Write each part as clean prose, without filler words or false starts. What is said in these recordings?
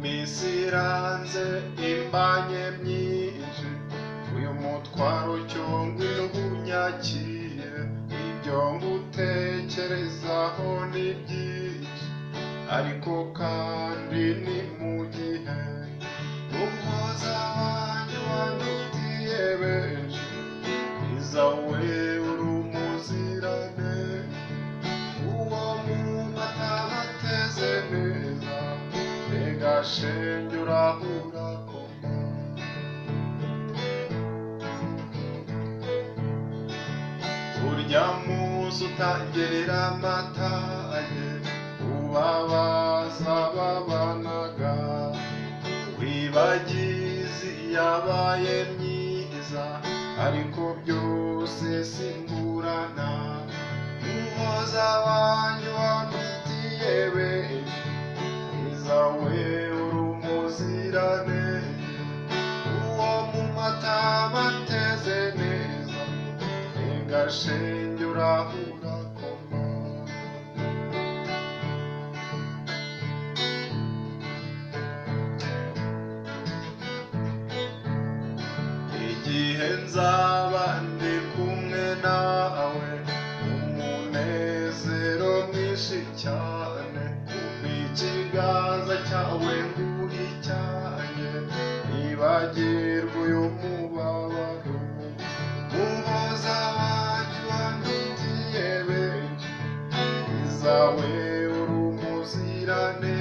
Misiranze imbanye myinshi uyu mutwaro cyongwe unyakire ibyo ngutekerezaho ni byinshi ariko kandi ni mu gihe umuhoza wanjye wandutiye benshi izawe uri umuzirane uwo mu mata bateze neza shenge urahura koma urya munsi utangerera amataye ubabaza babanaga wibagizi yabaye myiza ariko byose simburana umuhoza wanjye wandutiye benshi izawe uwo mu mata bateze neza shenge urahura koma igihe nzaba ndi kumwe nawe umunezero mwinshi cyane ikiganza cyawe nguri cyane nibagirwa uyu mubabaro umuhoza wanjye wandutiye benshi izawe uri umuzirane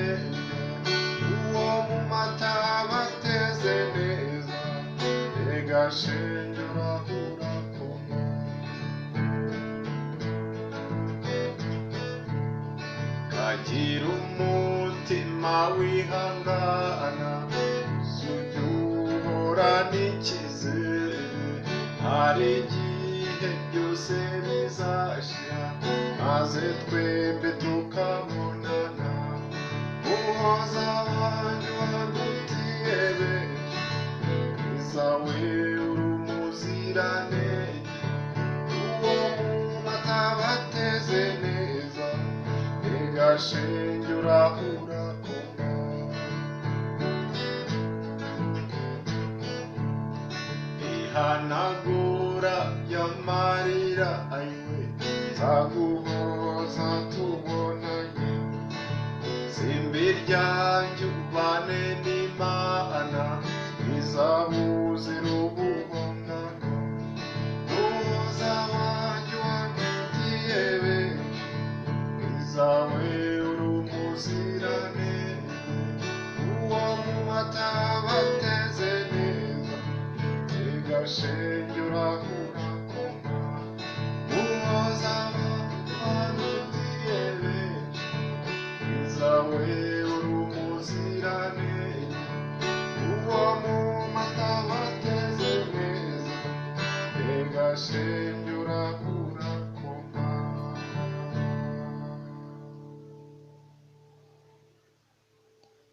uwo mu mata bateze neza shenge urahura koma kagira umutima wihangana ujye uhora n'ikizere hari igihe byose bizashira maze twembi tukabonana umuhoza wanjye wandutiye benshi izawe uri umuzirane uwo mu mata bateze neza shenge urahura koma ihanagura y'amarira ayiwe nzaguhoza tubonanye simbi ryanjye ubane n'Imana izabuzira ubuhongano umuhoza wanjye wandutiye benshi izawe uri umuzirane uwo mu mata bateze neza shenge urahura koma umuhoza wandutiye benshi izawe uri umuzirane uwo mu mata bateze neza shenge